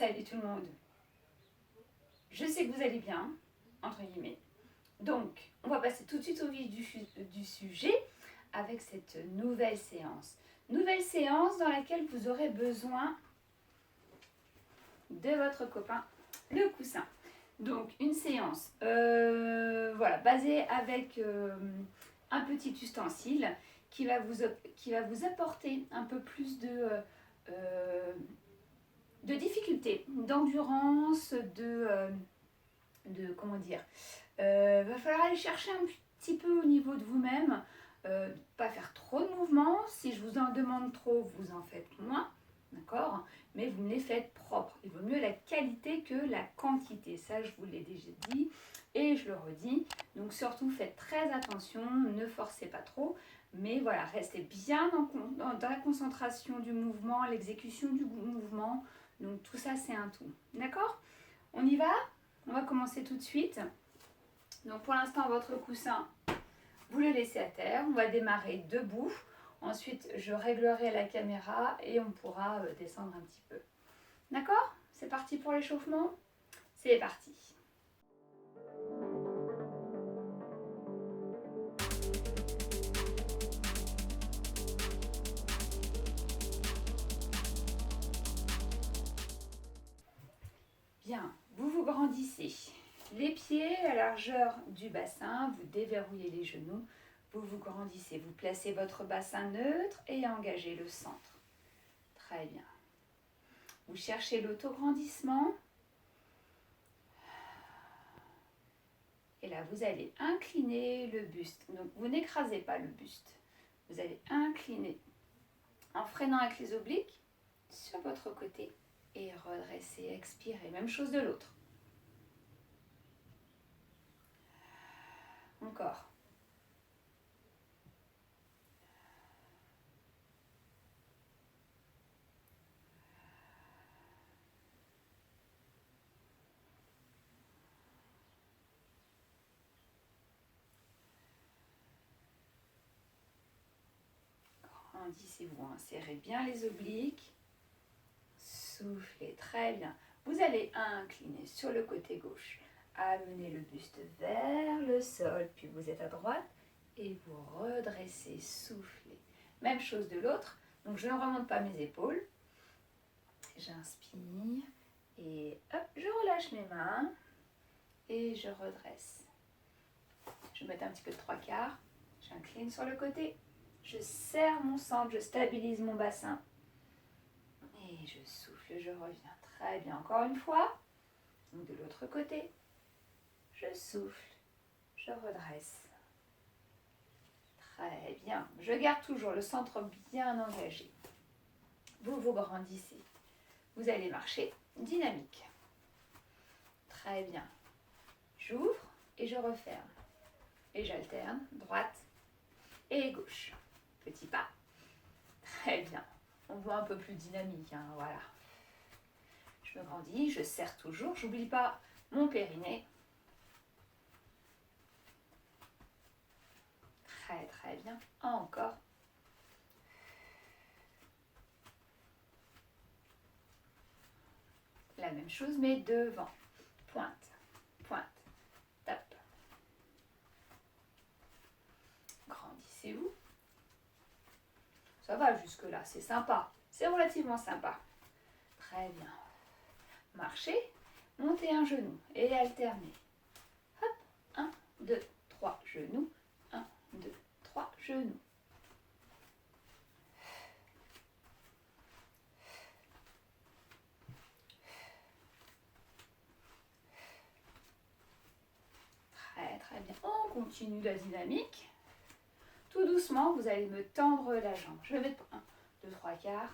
Salut tout le monde. Je sais que vous allez bien, entre guillemets. Donc, on va passer tout de suite au vif du sujet avec cette nouvelle séance. Nouvelle séance dans laquelle vous aurez besoin de votre copain, le coussin. Donc, une séance voilà, basée avec un petit ustensile qui va vous apporter un peu plus de difficulté, d'endurance, comment dire, va falloir aller chercher un petit peu au niveau de vous-même, pas faire trop de mouvements. Si je vous en demande trop, vous en faites moins, d'accord, mais vous me les faites propres. Il vaut mieux la qualité que la quantité, ça je vous l'ai déjà dit et je le redis. Donc surtout faites très attention, ne forcez pas trop, mais voilà, restez bien dans la concentration du mouvement, l'exécution du mouvement. Donc tout ça c'est un tout, d'accord? On y va? On va commencer tout de suite. Donc pour l'instant votre coussin, vous le laissez à terre. On va démarrer debout. Ensuite je réglerai la caméra et on pourra descendre un petit peu. D'accord? C'est parti pour l'échauffement? C'est parti. Bien, vous grandissez. Les pieds à la largeur du bassin, vous déverrouillez les genoux, vous grandissez. Vous placez votre bassin neutre et engagez le centre. Très bien. Vous cherchez l'autograndissement. Et là, vous allez incliner le buste. Donc, vous n'écrasez pas le buste. Vous allez incliner en freinant avec les obliques sur votre côté et redresser, expirer. Même chose de l'autre. Encore. Grandissez-vous, serrez bien les obliques. Soufflez, très bien. Vous allez incliner sur le côté gauche. Amenez le buste vers le sol, puis vous êtes à droite et vous redressez, soufflez. Même chose de l'autre. Donc je ne remonte pas mes épaules. J'inspire et hop, je relâche mes mains et je redresse. Je vais mettre un petit peu de 3/4. J'incline sur le côté. Je serre mon centre, je stabilise mon bassin. Et je souffle, je reviens. Très bien. Encore une fois. Donc de l'autre côté. Je souffle, je redresse. Très bien. Je garde toujours le centre bien engagé. Vous grandissez. Vous allez marcher dynamique. Très bien. J'ouvre et je referme. Et j'alterne droite et gauche. Petit pas. Très bien. On voit un peu plus dynamique, hein, voilà. Je me grandis, je serre toujours. J'oublie pas mon périnée. Très très bien. Encore. La même chose mais devant. Pointe, pointe, tape. Grandissez-vous. Ça va jusque là, c'est sympa. C'est relativement sympa. Très bien. Marchez, montez un genou et alternez. Hop, 1, 2, 3 genoux. 1, 2, 3 genoux. Très très bien. On continue la dynamique. Tout doucement, vous allez me tendre la jambe. Je vais mettre 1, 2, 3/4.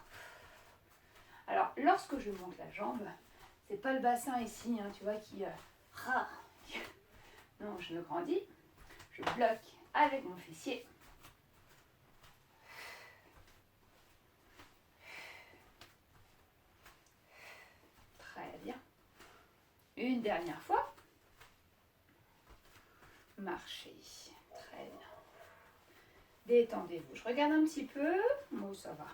Alors, lorsque je monte la jambe, c'est pas le bassin ici, hein, tu vois, qui... non, je me grandis. Je bloque avec mon fessier. Très bien. Une dernière fois. Marchez. Très bien. Détendez-vous. Je regarde un petit peu. Bon, ça va.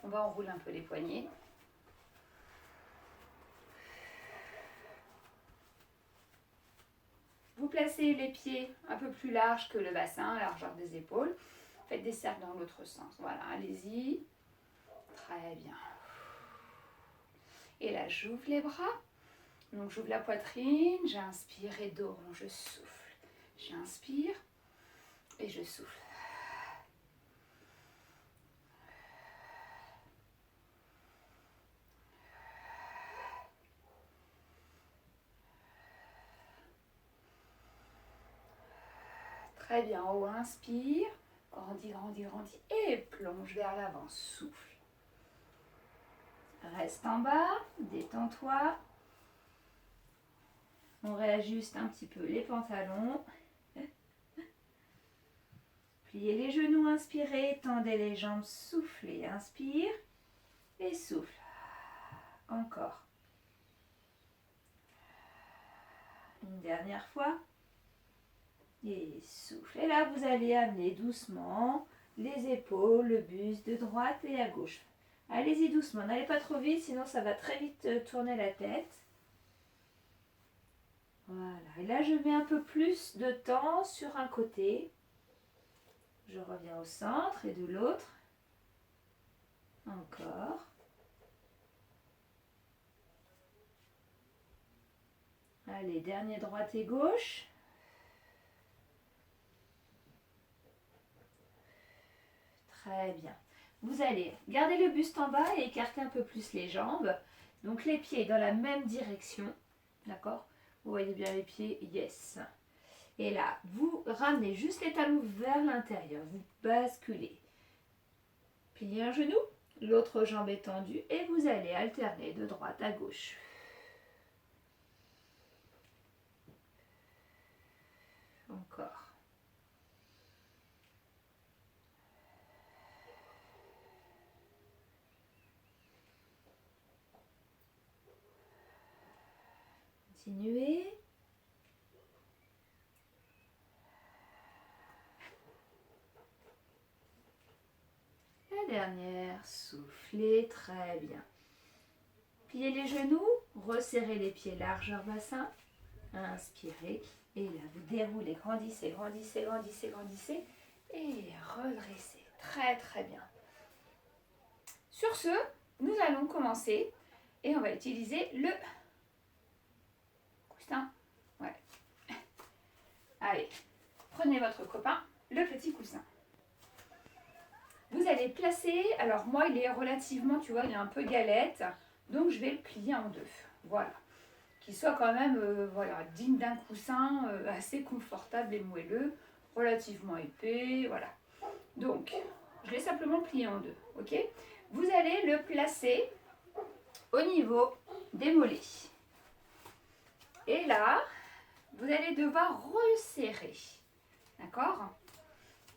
On va enrouler un peu les poignets. placez les pieds un peu plus larges que le bassin, largeur des épaules. Faites des cercles dans l'autre sens. Voilà, allez-y. Très bien. Et là, j'ouvre les bras. Donc, j'ouvre la poitrine. J'inspire et dos rond, je souffle. J'inspire et je souffle. Très bien, en haut, inspire, grandis, grandis, grandis, et plonge vers l'avant, souffle. Reste en bas, détends-toi. On réajuste un petit peu les pantalons. Pliez les genoux, inspirez, tendez les jambes, soufflez, inspire et souffle. Encore. Une dernière fois. Et souffle. Et là, vous allez amener doucement les épaules, le buste de droite et à gauche. Allez-y doucement, n'allez pas trop vite, sinon ça va très vite tourner la tête. Voilà. Et là, je mets un peu plus de temps sur un côté. Je reviens au centre et de l'autre. Encore. Allez, dernier droite et gauche. Très bien. Vous allez garder le buste en bas et écarter un peu plus les jambes. Donc les pieds dans la même direction. D'accord? Vous voyez bien les pieds? Yes. Et là, vous ramenez juste les talons vers l'intérieur. Vous basculez. Pliez un genou, l'autre jambe est tendue et vous allez alterner de droite à gauche. Encore. Continuez. La dernière, soufflez, très bien. Pliez les genoux, resserrez les pieds largeur bassin. Inspirez et là vous déroulez, grandissez, grandissez, grandissez, grandissez et redressez. Très très bien. Sur ce, nous allons commencer et on va utiliser le coussin. Ouais. Allez, prenez votre copain, le petit coussin. Vous allez placer, alors moi il est relativement, tu vois, il est un peu galette, donc je vais le plier en deux. Voilà. Qu'il soit quand même voilà, digne d'un coussin assez confortable et moelleux, relativement épais, voilà. Donc, je l'ai simplement plié en deux, ok? Vous allez le placer au niveau des mollets. Et là, vous allez devoir resserrer, d'accord?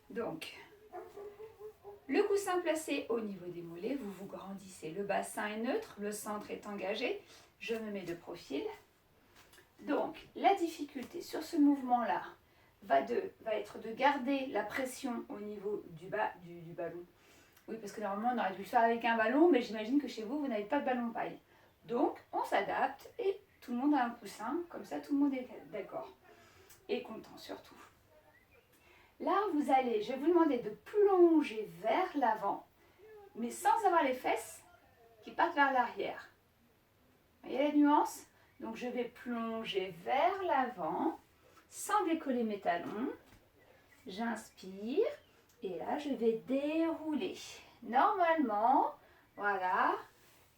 Donc, le coussin placé au niveau des mollets, vous vous grandissez. Le bassin est neutre, le centre est engagé. Je me mets de profil. Donc, la difficulté sur ce mouvement-là va être de garder la pression au niveau du bas du ballon. Oui, parce que normalement, on aurait dû le faire avec un ballon, mais j'imagine que chez vous, vous n'avez pas de ballon paille. Donc, on s'adapte et tout le monde a un coussin. Comme ça, tout le monde est d'accord. Et content surtout. Là, je vais vous demander de plonger vers l'avant, mais sans avoir les fesses qui partent vers l'arrière. Vous voyez la nuance? Donc, je vais plonger vers l'avant, sans décoller mes talons. J'inspire, et là, je vais dérouler. Normalement, voilà,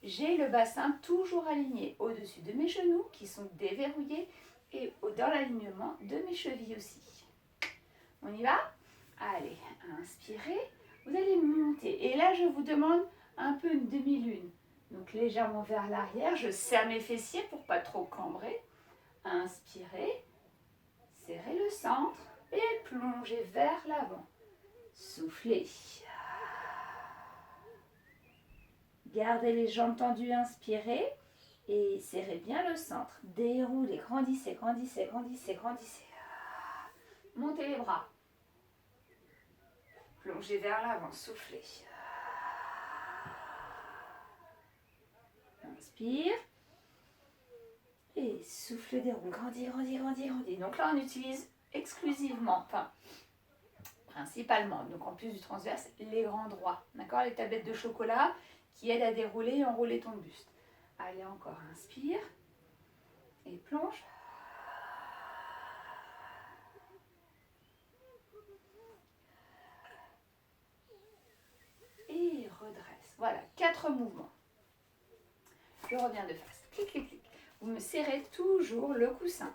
j'ai le bassin toujours aligné au-dessus de mes genoux, qui sont déverrouillés, et dans l'alignement de mes chevilles aussi. On y va? Allez, inspirez. Vous allez monter. Et là, je vous demande un peu une demi-lune. Donc, légèrement vers l'arrière. Je serre mes fessiers pour pas trop cambrer. Inspirez. Serrez le centre. Et plongez vers l'avant. Soufflez. Gardez les jambes tendues. Inspirez. Et serrez bien le centre. Déroulez. Grandissez, grandissez, grandissez, grandissez. Montez les bras. Plongez vers l'avant, soufflez. Inspire. Et Et souffle, déroule, grandis, grandis, grandis, grandis. Donc là, on utilise exclusivement, enfin, principalement, donc en plus du transverse, les grands droits. D'accord? Les tablettes de chocolat qui aident à dérouler et enrouler ton buste. Allez, encore, inspire. Et plonge. Et redresse. Voilà, 4 mouvements. Je reviens de face. Clic, clic, clic. Vous me serrez toujours le coussin.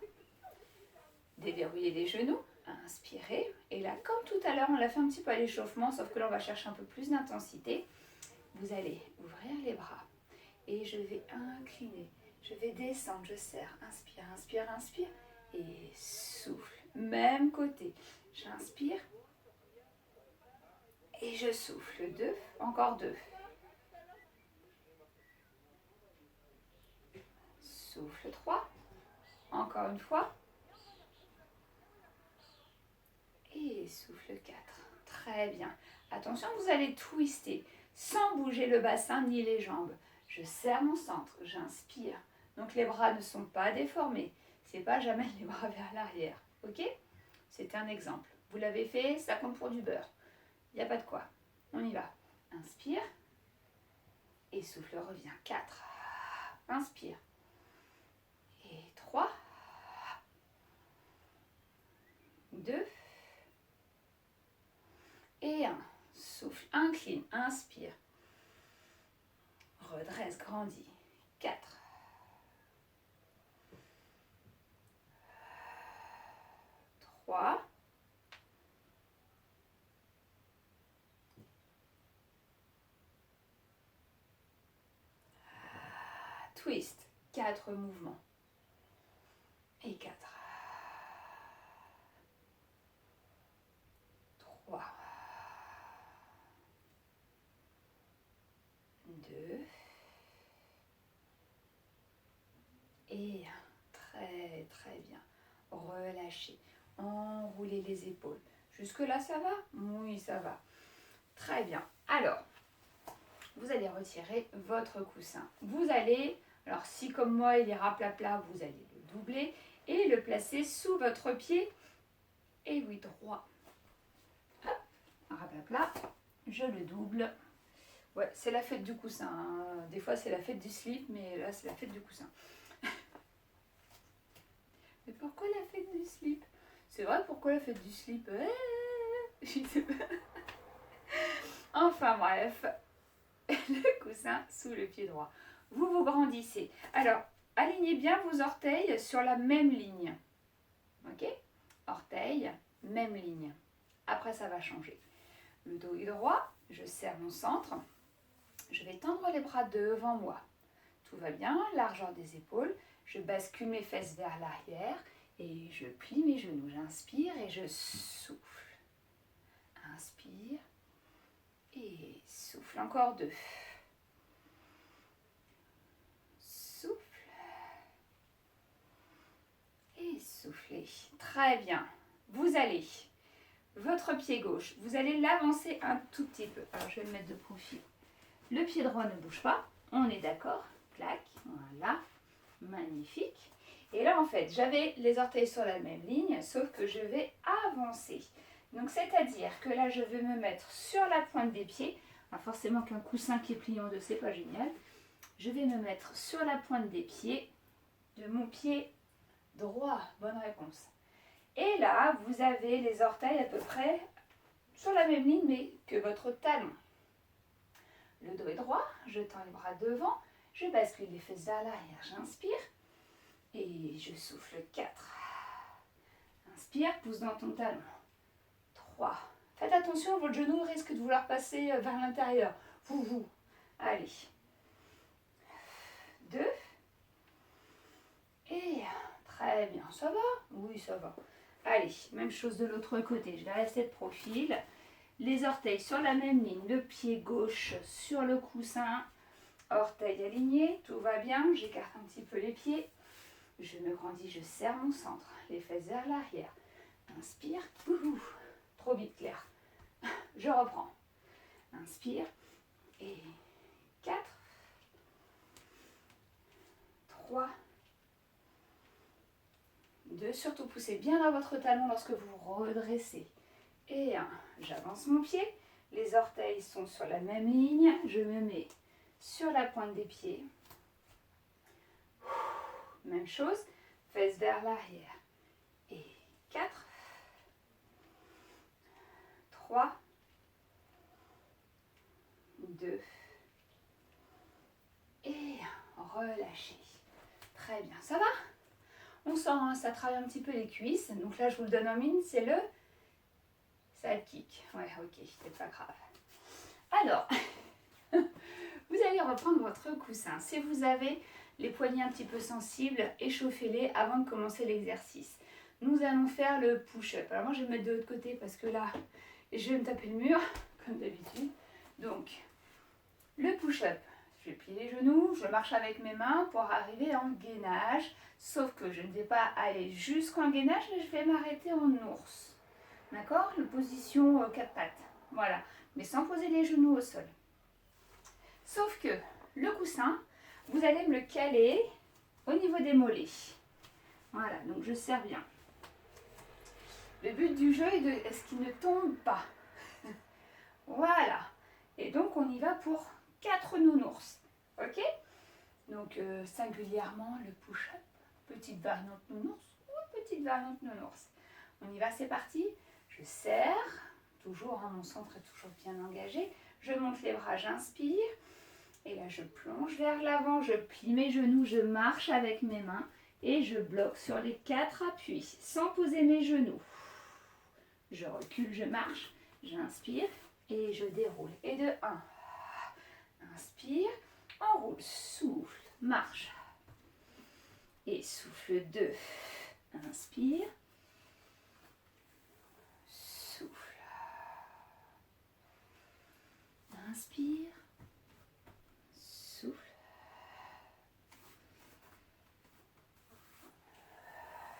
Déverrouillez les genoux. Inspirez. Et là, comme tout à l'heure, on l'a fait un petit peu à l'échauffement, sauf que là, on va chercher un peu plus d'intensité. Vous allez ouvrir les bras. Et je vais incliner. Je vais descendre. Je serre. Inspire, inspire, inspire. Et souffle. Même côté. J'inspire. Et je souffle. 2. Encore 2. Souffle 3. Encore une fois. Et souffle 4. Très bien. Attention, vous allez twister sans bouger le bassin ni les jambes. Je serre mon centre, j'inspire. Donc les bras ne sont pas déformés. C'est pas jamais les bras vers l'arrière. Ok? C'était un exemple. Vous l'avez fait, ça compte pour du beurre. Il n'y a pas de quoi. On y va. Inspire. Et souffle, revient. 4. Inspire. Et 3. 2. Et 1. Souffle, incline, inspire. Redresse, grandis. 4. 3. Twist. 4 mouvements. Et 4. 3. 2. Et 1. Très très bien. Relâchez. Enroulez les épaules. Jusque-là, ça va? Oui, ça va. Très bien. Alors, vous allez retirer votre coussin. Vous allez, alors si comme moi il est raplat-plat, vous allez le doubler et le placer sous votre pied. Et oui, droit. Hop, raplat-plat. Je le double. Ouais, c'est la fête du coussin. Hein. Des fois, c'est la fête du slip, mais là, c'est la fête du coussin. Mais pourquoi la fête du slip? C'est vrai, pourquoi la fête du slip? Je sais pas. Enfin bref, le coussin sous le pied droit. Vous vous grandissez. Alors, alignez bien vos orteils sur la même ligne. Ok? Orteils, même ligne. Après, ça va changer. Le dos est droit, je serre mon centre. Je vais tendre les bras devant moi. Tout va bien, largeur des épaules. Je bascule mes fesses vers l'arrière et je plie mes genoux. J'inspire et je souffle. Inspire et souffle. Encore 2. Souffle et soufflez. Très bien. Vous allez, votre pied gauche, vous allez l'avancer un tout petit peu. Alors je vais le mettre de profil. Le pied droit ne bouge pas. On est d'accord? Clac. Voilà. Magnifique. Et là, en fait, j'avais les orteils sur la même ligne, sauf que je vais avancer. Donc, c'est-à-dire que là, je vais me mettre sur la pointe des pieds. Alors, forcément qu'un coussin qui est plié en deux, c'est pas génial. Je vais me mettre sur la pointe des pieds de mon pied droit. Bonne réponse. Et là, vous avez les orteils à peu près sur la même ligne, mais que votre talon. Le dos est droit, je tends les bras devant, je bascule les fesses vers l'arrière, j'inspire. Et je souffle 4. Inspire, pousse dans ton talon. 3. Faites attention, votre genou risque de vouloir passer vers l'intérieur. Vous. Allez. 2. Et 1. Très bien. Ça va? Oui, ça va. Allez, même chose de l'autre côté. Je vais rester de profil. Les orteils sur la même ligne. Le pied gauche sur le coussin. Orteils alignés. Tout va bien. J'écarte un petit peu les pieds. Je me grandis, je serre mon centre, les fesses vers l'arrière. Inspire. Trop vite, Claire. Je reprends. Inspire. Et 4. 3. surtout pousser bien dans votre talon lorsque vous redressez. Et 1, j'avance mon pied. Les orteils sont sur la même ligne. Je me mets sur la pointe des pieds. Même chose, fesses vers l'arrière. Et 4, 3, 2, et relâchez. Très bien, ça va? On sent, hein, ça travaille un petit peu les cuisses. Donc là, je vous le donne en mine, c'est le side kick. Ouais, ok, c'est pas grave. Alors, vous allez reprendre votre coussin. Si vous avez les poignets un petit peu sensibles, échauffez-les avant de commencer l'exercice. Nous allons faire le push-up. Alors moi, je vais me mettre de l'autre côté parce que là, je vais me taper le mur, comme d'habitude. Donc, le push-up. Je vais plier les genoux, je marche avec mes mains pour arriver en gainage. Sauf que je ne vais pas aller jusqu'en gainage, mais je vais m'arrêter en ours. D'accord? La position 4 pattes. Voilà. Mais sans poser les genoux au sol. Sauf que le coussin, vous allez me le caler au niveau des mollets. Voilà, donc je serre bien. Le but du jeu est de ce qu'il ne tombe pas. Voilà. Et donc on y va pour 4 nounours. Ok? Donc singulièrement le push-up, petite variante nounours ou petite variante nounours. On y va, c'est parti. Je serre, toujours, hein, mon centre est toujours bien engagé. Je monte les bras, j'inspire. Et là, je plonge vers l'avant, je plie mes genoux, je marche avec mes mains et je bloque sur les 4 appuis sans poser mes genoux. Je recule, je marche, j'inspire et je déroule. Et de 1, inspire, enroule, souffle, marche. Et souffle 2, inspire, souffle, inspire.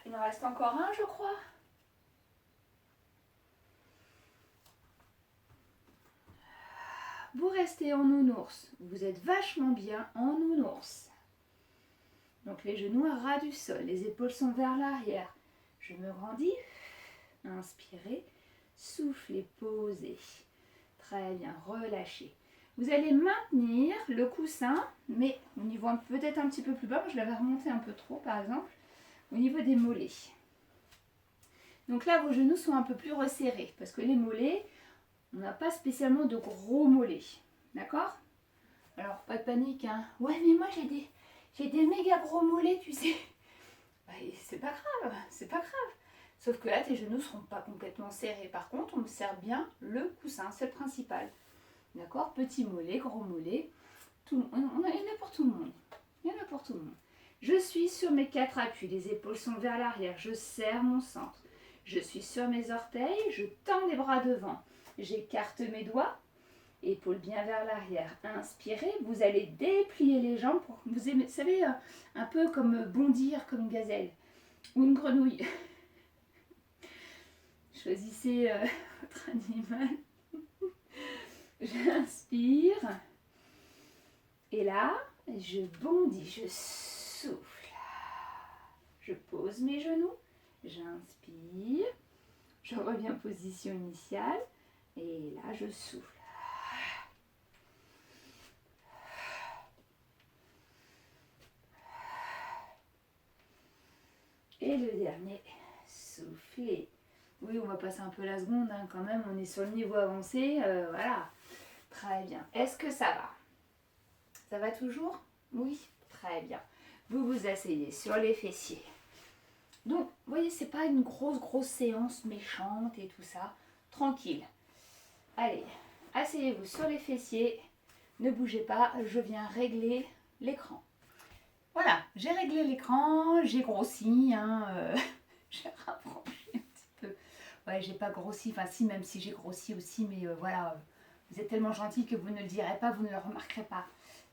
Il en reste encore un, je crois. Vous restez en nounours. Vous êtes vachement bien en nounours. Donc les genoux à ras du sol. Les épaules sont vers l'arrière. Je me grandis. Inspirez. Soufflez, posez. Très bien, relâchez. Vous allez maintenir le coussin, mais au niveau peut-être un petit peu plus bas. Moi, je l'avais remonté un peu trop, par exemple. Au niveau des mollets. Donc là, vos genoux sont un peu plus resserrés parce que les mollets, on n'a pas spécialement de gros mollets. D'accord? Alors, pas de panique, hein. Ouais, mais moi, j'ai des méga gros mollets, tu sais. Bah, c'est pas grave, c'est pas grave. Sauf que là, tes genoux ne seront pas complètement serrés. Par contre, on serre bien le coussin, c'est le principal. D'accord? Petit mollet, gros mollet. Il y en a pour tout le monde. Il y en a pour tout le monde. Je suis sur mes 4 appuis, les épaules sont vers l'arrière, je serre mon centre. Je suis sur mes orteils, je tends les bras devant. J'écarte mes doigts, épaules bien vers l'arrière. Inspirez, vous allez déplier les jambes pour que vous savez, un peu comme bondir comme une gazelle ou une grenouille. Choisissez votre animal. J'inspire. Et là, je bondis, je souffle. Je pose mes genoux, j'inspire, je reviens en position initiale et là je souffle. Et le dernier, soufflez. Oui, on va passer un peu la seconde, hein, quand même, on est sur le niveau avancé, voilà. Très bien. Est-ce que ça va? Ça va toujours? Oui, très bien. Vous vous asseyez sur les fessiers. Donc, vous voyez, c'est pas une grosse séance méchante et tout ça. Tranquille. Allez, asseyez-vous sur les fessiers. Ne bougez pas, je viens régler l'écran. Voilà, j'ai réglé l'écran, j'ai grossi, hein, j'ai rapproché un petit peu. Ouais, j'ai pas grossi, enfin si, même si j'ai grossi aussi, mais voilà, vous êtes tellement gentil que vous ne le direz pas, vous ne le remarquerez pas.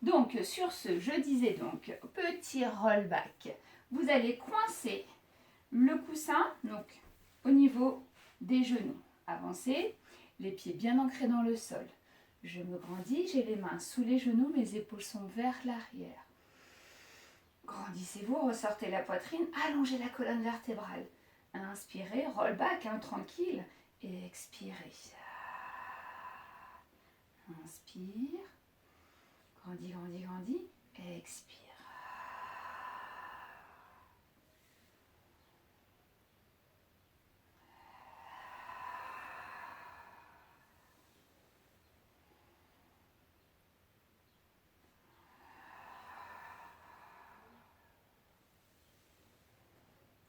Donc, sur ce, je disais donc, petit rollback. Vous allez coincer le coussin, donc au niveau des genoux. Avancez, les pieds bien ancrés dans le sol. Je me grandis, j'ai les mains sous les genoux, mes épaules sont vers l'arrière. Grand Grandissez-vous, ressortez la poitrine, allongez la colonne vertébrale. Inspirez, roll back, tranquille. Et expirez. Inspire. Grandis, grandis, grandis. Expire.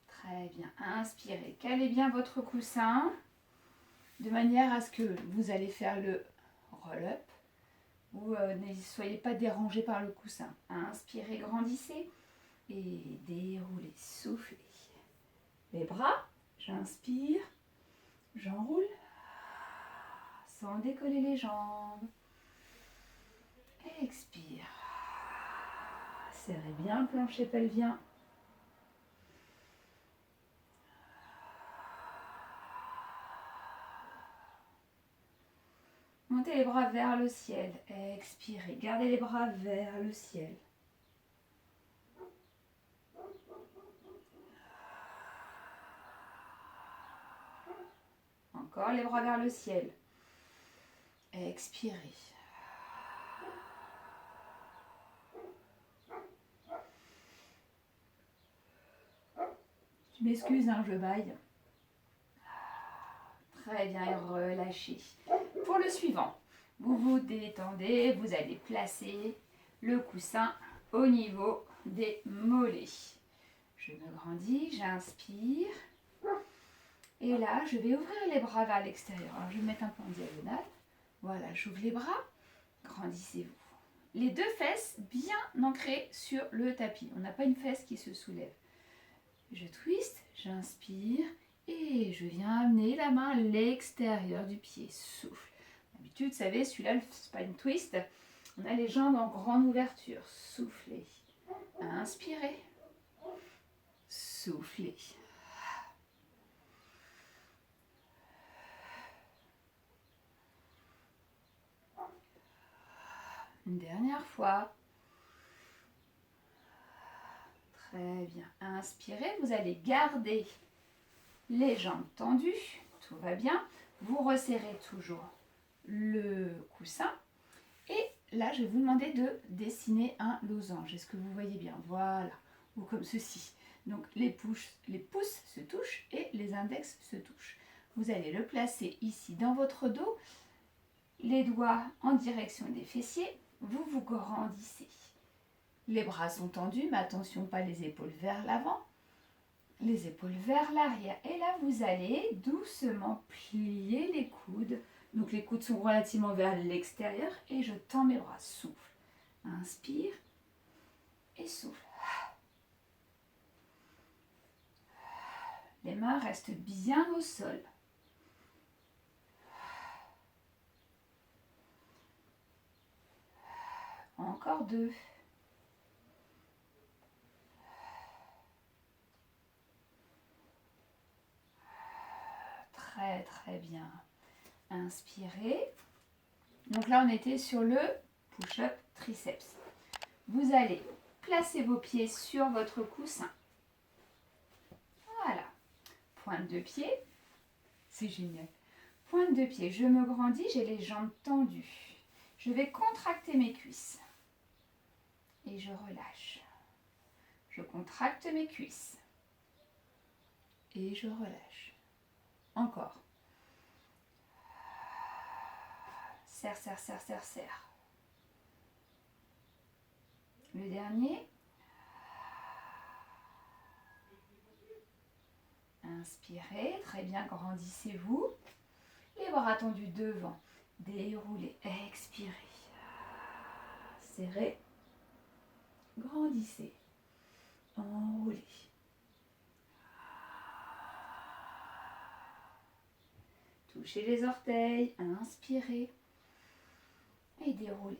Très bien. Inspirez. Calez bien votre coussin de manière à ce que vous allez faire le roll-up. Vous ne soyez pas dérangé par le coussin. Inspirez, grandissez et déroulez, soufflez. Les bras, j'inspire, j'enroule sans décoller les jambes. Expire. Serrez bien le plancher pelvien. Montez les bras vers le ciel. Expirez. Gardez les bras vers le ciel. Encore les bras vers le ciel. Expirez. Je m'excuse, je baille. Très bien, et relâchez. Pour le suivant, vous vous détendez, vous allez placer le coussin au niveau des mollets. Je me grandis, j'inspire. Et là, je vais ouvrir les bras vers l'extérieur. Alors, je vais mettre un peu en diagonale. Voilà, j'ouvre les bras. Grandissez-vous. Les deux fesses bien ancrées sur le tapis. On n'a pas une fesse qui se soulève. Je twiste, j'inspire et je viens amener la main à l'extérieur du pied. Souffle. D'habitude, vous savez, celui-là, c'est pas une twist. On a les jambes en grande ouverture. Soufflez. Inspirez. Soufflez. Une dernière fois. Très bien. Inspirez. Vous allez garder les jambes tendues. Tout va bien. Vous resserrez toujours le coussin. Et là, je vais vous demander de dessiner un losange. Est-ce que vous voyez bien? Voilà. Ou comme ceci. Donc, les pouces se touchent et les index se touchent. Vous allez le placer ici dans votre dos. Les doigts en direction des fessiers. Vous vous grandissez. Les bras sont tendus, mais attention, pas les épaules vers l'avant. Les épaules vers l'arrière. Et là, vous allez doucement plier les coudes. Donc, les coudes sont relativement vers l'extérieur. Et je tends mes bras. Souffle. Inspire. Et souffle. Les mains restent bien au sol. Encore deux. Très, très bien. Inspirez. Donc là, on était sur le push-up triceps. Vous allez placer vos pieds sur votre coussin. Voilà. Pointe de pied. C'est génial. Pointe de pied. Je me grandis, j'ai les jambes tendues. Je vais contracter mes cuisses. Et je relâche. Je contracte mes cuisses. Et je relâche. Encore. Serre, serre, serre, serre, serre. Le dernier. Inspirez, très bien, grandissez-vous. Les bras tendus devant. Déroulez, expirez. Serrez. Grandissez. Enroulez. Touchez les orteils. Inspirez. Et déroulez.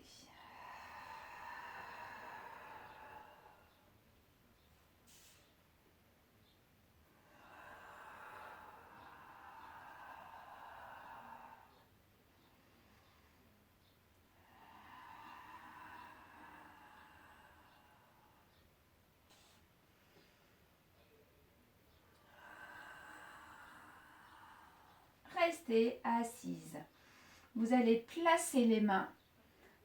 restez assise. Vous allez placer les mains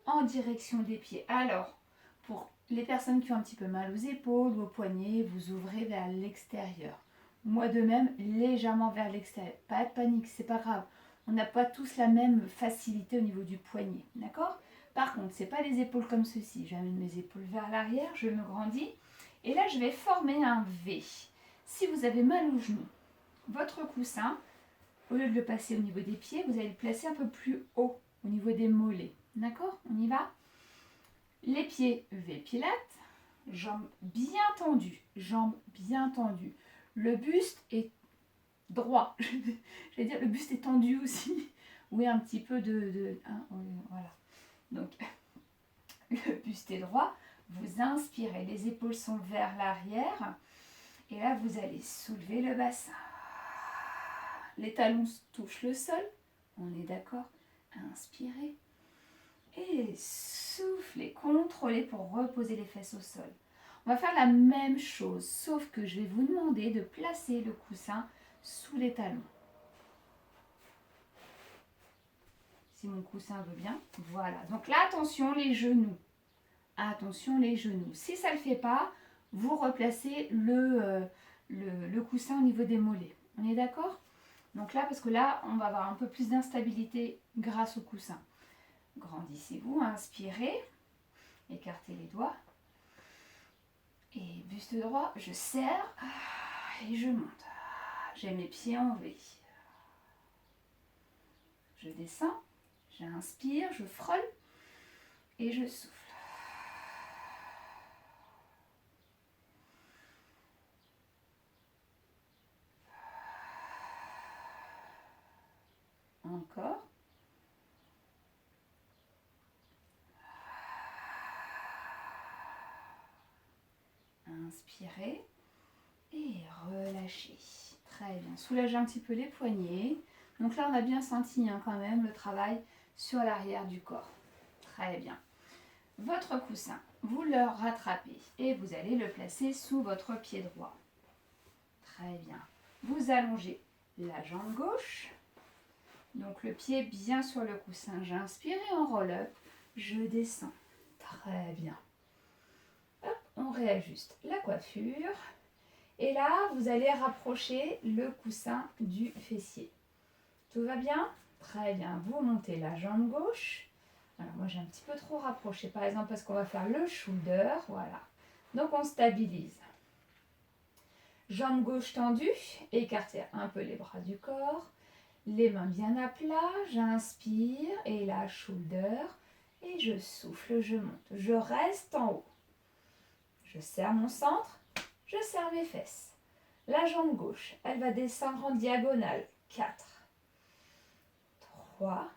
en direction des pieds. Alors, pour les personnes qui ont un petit peu mal aux épaules ou aux poignets, vous ouvrez vers l'extérieur. Moi de même, légèrement vers l'extérieur. Pas de panique, c'est pas grave. On n'a pas tous la même facilité au niveau du poignet, d'accord? Par contre, c'est pas les épaules comme ceci. J'amène mes épaules vers l'arrière, je me grandis. Et là, je vais former un V. Si vous avez mal au genou, votre coussin, au lieu de le passer au niveau des pieds, vous allez le placer un peu plus haut, au niveau des mollets. D'accord? On y va? Les pieds V pilates, jambes bien tendues, jambes bien tendues. Le buste est droit. Je vais dire, le buste est tendu aussi. Oui, un petit peu hein, voilà. Donc, le buste est droit. Vous inspirez, les épaules sont vers l'arrière. Et là, vous allez soulever le bassin. Les talons touchent le sol. On est d'accord? Inspirez. Et soufflez, contrôlez pour reposer les fesses au sol. On va faire la même chose, sauf que je vais vous demander de placer le coussin sous les talons. Si mon coussin veut bien. Voilà. Donc là, attention les genoux. Attention les genoux. Si ça ne le fait pas, vous replacez le coussin au niveau des mollets. On est d'accord? Donc là, parce que là, on va avoir un peu plus d'instabilité grâce au coussin. Grandissez-vous, inspirez, écartez les doigts. Et buste droit, je serre et je monte. J'ai mes pieds en V. Je descends, j'inspire, je frôle et je souffle. Encore. Inspirez et relâchez. Très bien. Soulagez un petit peu les poignets. Donc là, on a bien senti quand même le travail sur l'arrière du corps. Très bien. Votre coussin, vous le rattrapez et vous allez le placer sous votre pied droit. Très bien. Vous allongez la jambe gauche. Donc le pied bien sur le coussin. J'inspire et en roll-up, je descends. Très bien. Hop, on réajuste la coiffure. Et là, vous allez rapprocher le coussin du fessier. Tout va bien? Très bien. Vous montez la jambe gauche. Alors moi, j'ai un petit peu trop rapproché, par exemple, parce qu'on va faire le shoulder. Voilà. Donc, on stabilise. Jambe gauche tendue. Écartez un peu les bras du corps. Les mains bien à plat. J'inspire et là, shoulder. Et je souffle, je monte. Je reste en haut. Je serre mon centre. Je serre mes fesses. La jambe gauche, elle va descendre en diagonale. 4, 3,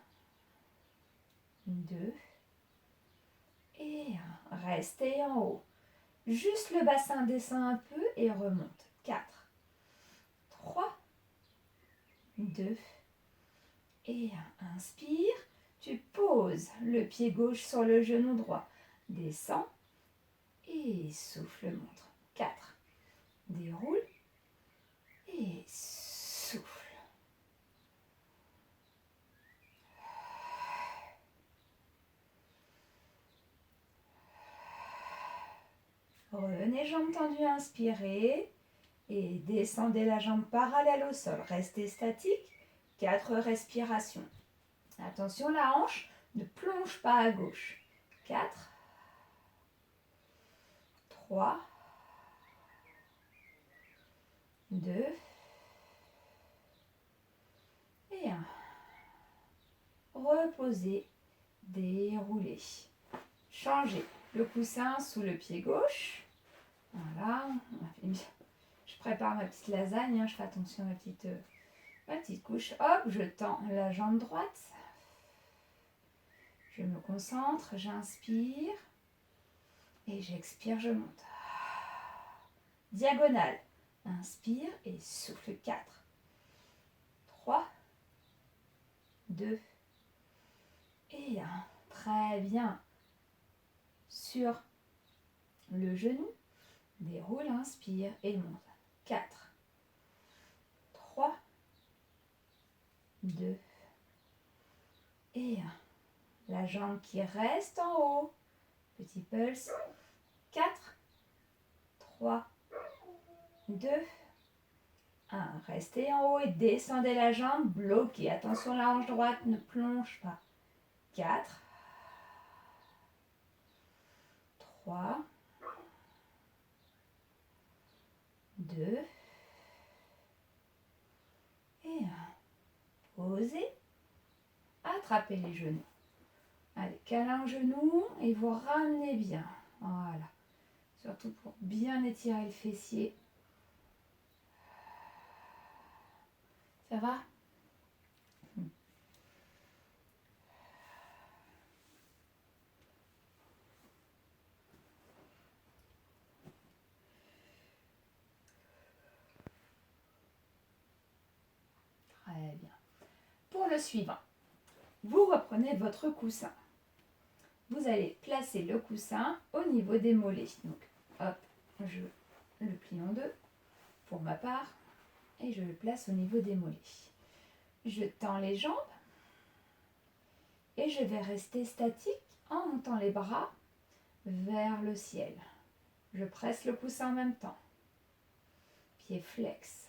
2 et 1. Restez en haut. Juste le bassin descend un peu et remonte. 4, 3, 2 et 1. Inspire. Tu poses le pied gauche sur le genou droit. Descends et souffle, montre. 4. Déroule et souffle. Revenez jambes tendues, inspirez et descendez la jambe parallèle au sol. Restez statique. 4 respirations. Attention, la hanche ne plonge pas à gauche. 4, 3, 2 et 1. Reposez, déroulez. Changez le coussin sous le pied gauche. Voilà. Je prépare ma petite lasagne. Je fais attention à ma petite couche. Hop, je tends la jambe droite. Je me concentre, j'inspire et j'expire, je monte. Diagonale. Inspire et souffle. 4, 3, 2 et 1. Très bien. Sur le genou, déroule, inspire et monte. 4, 3, 2 et 1. La jambe qui reste en haut. Petit pulse. 4, 3, 2, 1. Restez en haut et descendez la jambe. Bloquez. Attention, la hanche droite ne plonge pas. 4, 3, 2 et 1. Posez. Attrapez les genoux. Allez, câlin aux genoux et vous ramenez bien. Voilà. Surtout pour bien étirer le fessier. Ça va? Très bien. Pour le suivant, vous reprenez votre coussin. Vous allez placer le coussin au niveau des mollets. Donc, hop, je le plie en deux pour ma part et je le place au niveau des mollets. Je tends les jambes et je vais rester statique en montant les bras vers le ciel. Je presse le coussin en même temps. Pied flex.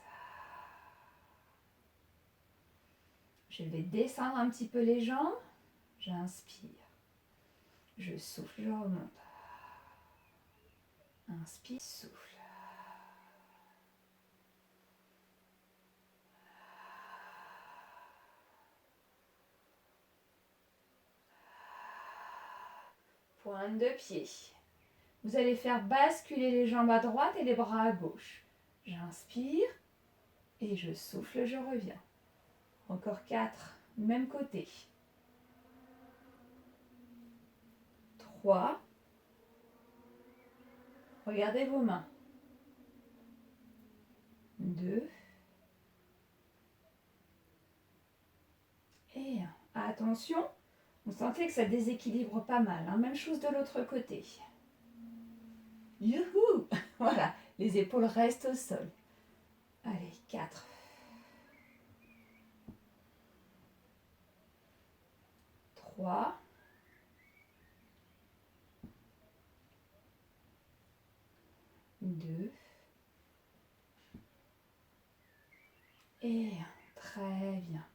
Je vais descendre un petit peu les jambes. J'inspire. Je souffle, je remonte. Inspire, souffle. Pointe de pied. Vous allez faire basculer les jambes à droite et les bras à gauche. J'inspire et je souffle, je reviens. Encore 4, même côté. 3. Regardez vos mains. 2. Et 1. Attention, vous sentez que ça déséquilibre pas mal. Hein. Même chose de l'autre côté. Youhou! Voilà, les épaules restent au sol. Allez, 4. 3. 2. Et 1. Très bien.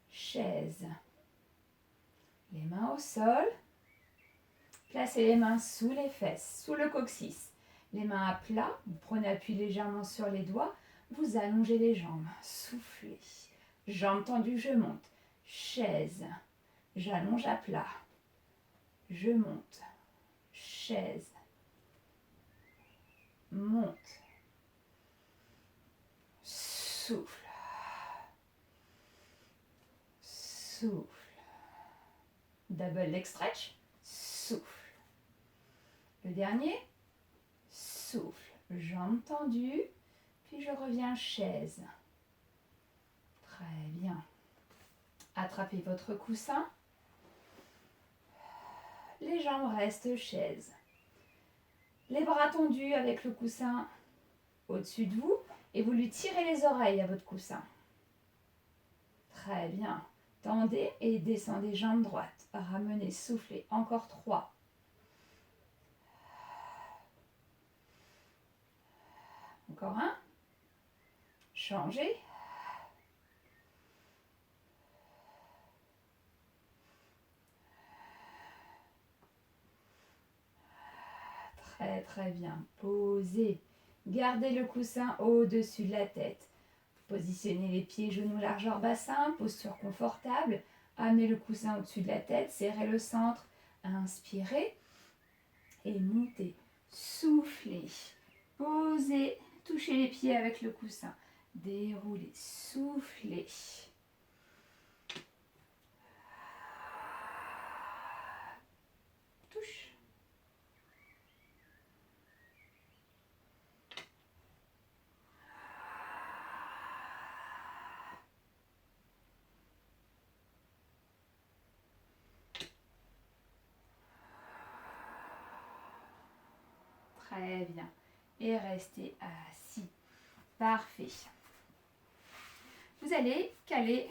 Chaise. Les mains au sol. Placez les mains sous les fesses, sous le coccyx. Les mains à plat. Vous prenez appui légèrement sur les doigts. Vous allongez les jambes. Soufflez. Jambes tendues, je monte. Chaise. J'allonge à plat. Je monte. Chaise. Monte. Souffle. Souffle. Double leg stretch. Souffle. Le dernier. Souffle. Jambes tendues. Puis je reviens chaise. Très bien. Attrapez votre coussin. Les jambes restent chaise. Les bras tendus avec le coussin au-dessus de vous. Et vous lui tirez les oreilles à votre coussin. Très bien. Tendez et descendez jambes droites. Ramenez, soufflez. Encore 3. Encore 1. Changez. Très très bien. Posez. Gardez le coussin au-dessus de la tête. Positionnez les pieds, genoux, largeur bassin. Posture confortable. Amenez le coussin au-dessus de la tête. Serrez le centre. Inspirez. Et montez. Soufflez. Posez. Touchez les pieds avec le coussin. Déroulez. Soufflez. Touche. Très bien. Et restez assis. Parfait. Vous allez caler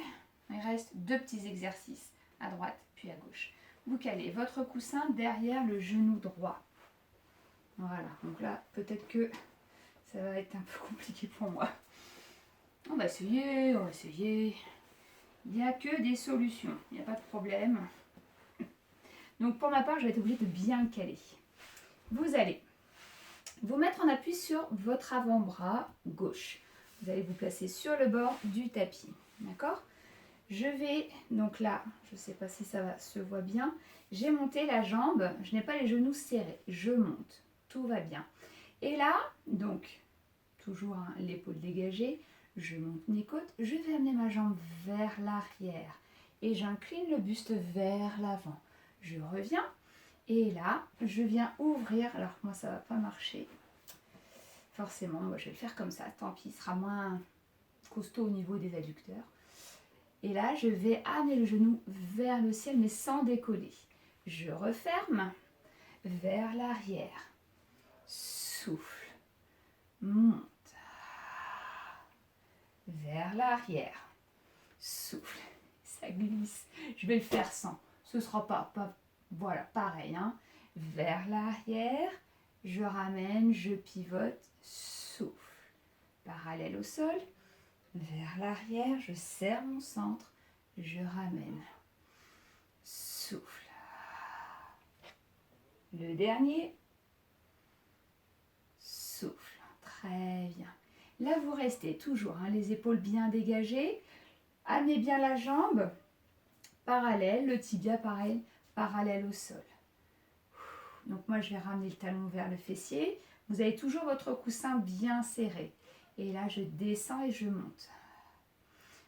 Il reste 2 petits exercices, à droite puis à gauche. Vous calez votre coussin derrière le genou droit. Voilà, donc là, peut-être que ça va être un peu compliqué pour moi. On va essayer, on va essayer. Il n'y a que des solutions, il n'y a pas de problème. Donc pour ma part, je vais être obligée de bien le caler. Vous allez vous mettre en appui sur votre avant-bras gauche. Vous allez vous placer sur le bord du tapis. D'accord? Je vais, donc là, je ne sais pas si ça se voit bien, j'ai monté la jambe, je n'ai pas les genoux serrés, je monte, tout va bien. Et là, donc, toujours hein, l'épaule dégagée, je monte mes côtes, je vais amener ma jambe vers l'arrière et j'incline le buste vers l'avant. Je reviens et là, je viens ouvrir, alors moi ça ne va pas marcher, forcément, moi je vais le faire comme ça, tant pis, il sera moins costaud au niveau des adducteurs. Et là, je vais amener le genou vers le ciel, mais sans décoller. Je referme vers l'arrière. Souffle. Monte. Vers l'arrière. Souffle. Ça glisse. Je vais le faire sans. Ce ne sera pas voilà, pareil. Hein. Vers l'arrière. Je ramène, je pivote. Souffle. Parallèle au sol. Vers l'arrière, je serre mon centre, je ramène. Souffle. Le dernier. Souffle. Très bien. Là, vous restez toujours, hein, les épaules bien dégagées. Amenez bien la jambe parallèle, le tibia pareil, parallèle au sol. Donc moi, je vais ramener le talon vers le fessier. Vous avez toujours votre coussin bien serré. Et là, je descends et je monte.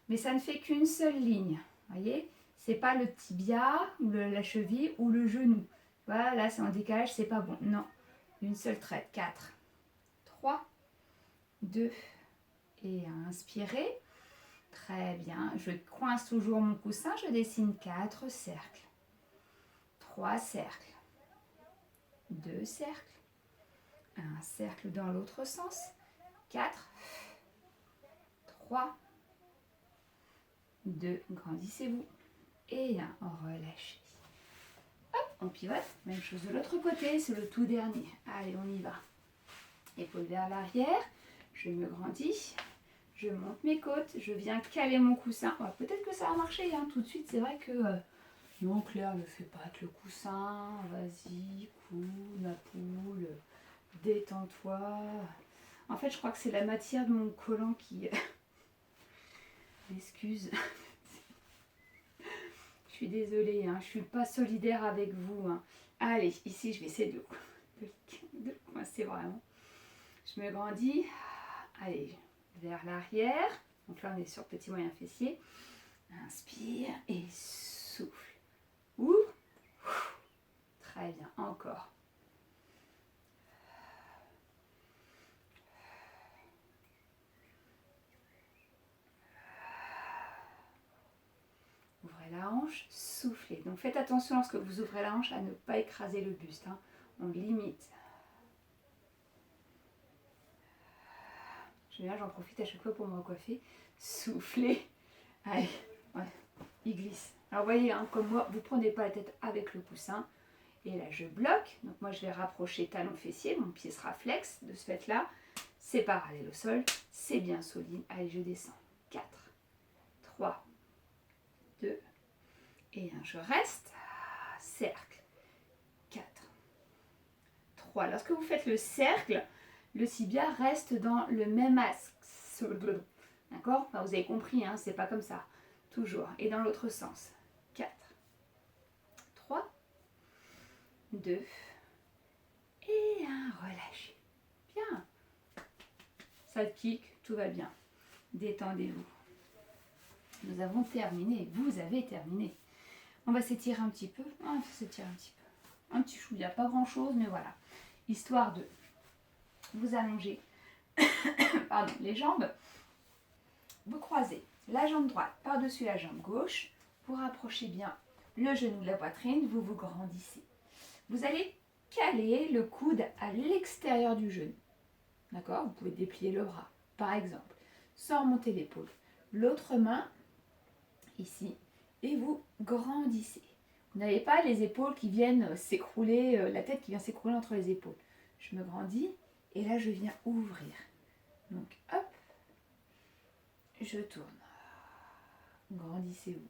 Mais ça ne fait qu'une seule ligne. Vous voyez, c'est pas le tibia ou la cheville ou le genou. Voilà, là c'est en décalage, c'est pas bon. Non, une seule traite. 4, 3, 2 et inspirez. Très bien. Je coince toujours mon coussin. Je dessine 4 cercles. 3 cercles. 2 cercles. Un cercle dans l'autre sens. 4, 3, 2, grandissez-vous. Et 1, relâchez. Hop, on pivote. Même chose de l'autre côté, c'est le tout dernier. Allez, on y va. Épaule vers l'arrière. Je me grandis. Je monte mes côtes. Je viens caler mon coussin. Oh, peut-être que ça a marché hein, tout de suite. C'est vrai que... non, Claire, ne fais pas avec le coussin. Vas-y, coule, ma poule. Détends-toi. En fait, je crois que c'est la matière de mon collant qui... Excuse. Je suis désolée, hein, je ne suis pas solidaire avec vous. Hein. Allez, ici, je vais essayer de le coincer vraiment. Je me grandis. Allez, vers l'arrière. Donc là, on est sur petit moyen fessier. Inspire et souffle. Ouh. Très bien, encore. Ouvrez la hanche, soufflez. Donc faites attention lorsque vous ouvrez la hanche à ne pas écraser le buste. Hein. On limite. J'en profite à chaque fois pour me recoiffer. Soufflez. Allez, ouais, il glisse. Alors vous voyez, hein, comme moi, vous ne prenez pas la tête avec le coussin. Et là, je bloque. Donc moi, je vais rapprocher talon fessier. Mon pied sera flex de ce fait-là. C'est parallèle au sol. C'est bien solide. Allez, je descends. 4, 3, 2 et 1. Je reste. Cercle. 4, 3. Lorsque vous faites le cercle, le tibia reste dans le même axe. D'accord? Enfin, vous avez compris, hein, c'est pas comme ça. Toujours. Et dans l'autre sens. 4, 3, 2 et 1. Relâchez. Bien. Ça kick, tout va bien. Détendez-vous. Nous avons terminé. Vous avez terminé. On va s'étirer un petit peu. On va s'étirer un petit peu. Un petit chou. Il n'y a pas grand-chose, mais voilà. Histoire de vous allonger pardon, les jambes. Vous croisez la jambe droite par-dessus la jambe gauche. Vous rapprochez bien le genou de la poitrine. Vous vous grandissez. Vous allez caler le coude à l'extérieur du genou. D'accord? Vous pouvez déplier le bras, par exemple, sans remonter l'épaule. L'autre main ici, et vous grandissez. Vous n'avez pas les épaules qui viennent s'écrouler, la tête qui vient s'écrouler entre les épaules. Je me grandis et là je viens ouvrir. Donc hop, je tourne. Grandissez-vous.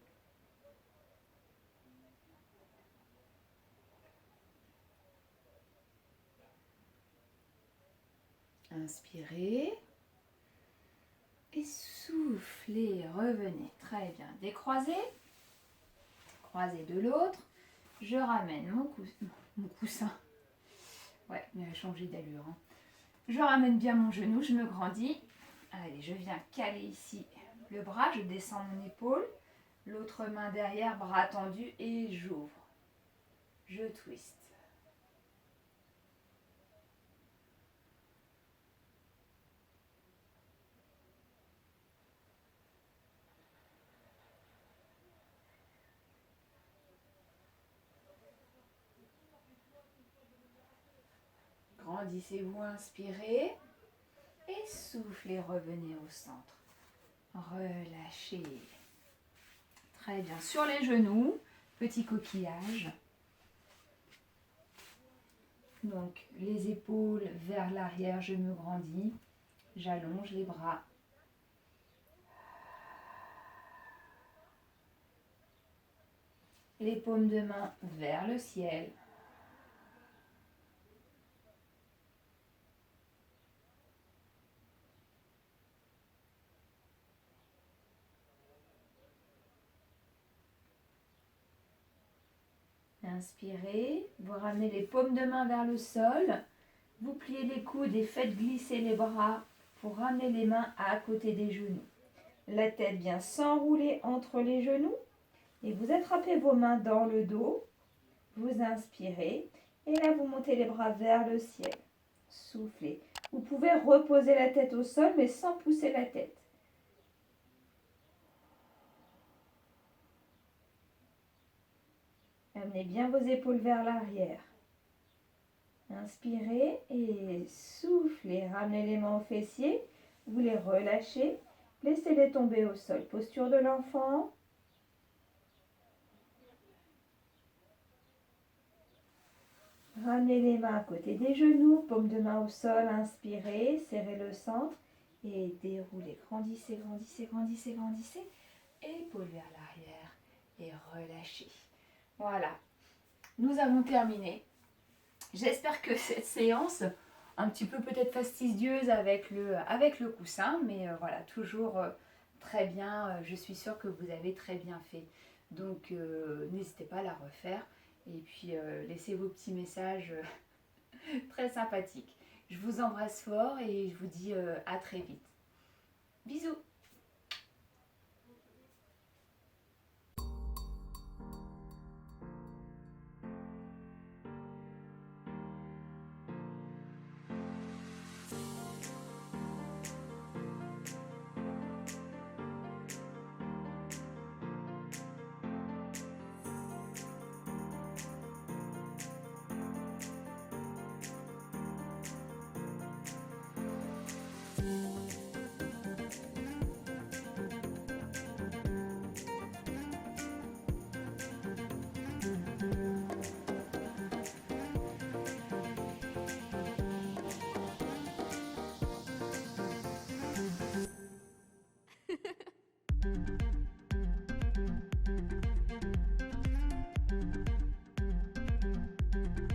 Inspirez. Et soufflez, revenez. Très bien. Décroisez. Croisez de l'autre. Je ramène mon coussin. Ouais, mais il a changé d'allure. Hein. Je ramène bien mon genou, je me grandis. Allez, je viens caler ici le bras, je descends mon épaule. L'autre main derrière, bras tendu et j'ouvre. Je twist. Grandissez-vous, inspirez. Et soufflez, revenez au centre. Relâchez. Très bien. Sur les genoux, petit coquillage. Donc, les épaules vers l'arrière, je me grandis. J'allonge les bras. Les paumes de main vers le ciel. Inspirez, vous ramenez les paumes de main vers le sol, vous pliez les coudes et faites glisser les bras pour ramener les mains à côté des genoux. La tête vient s'enrouler entre les genoux et vous attrapez vos mains dans le dos, vous inspirez et là vous montez les bras vers le ciel. Soufflez. Vous pouvez reposer la tête au sol mais sans pousser la tête. Amenez bien vos épaules vers l'arrière. Inspirez et soufflez. Ramenez les mains aux fessiers. Vous les relâchez. Laissez-les tomber au sol. Posture de l'enfant. Ramenez les mains à côté des genoux. Paume de main au sol. Inspirez. Serrez le centre. Et déroulez. Grandissez, grandissez, grandissez, grandissez. Épaules vers l'arrière. Et relâchez. Voilà. Nous avons terminé. J'espère que cette séance, un petit peu peut-être fastidieuse avec le coussin, mais voilà, toujours très bien. Je suis sûre que vous avez très bien fait. Donc, n'hésitez pas à la refaire. Et puis, laissez vos petits messages très sympathiques. Je vous embrasse fort et je vous dis à très vite. Bisous!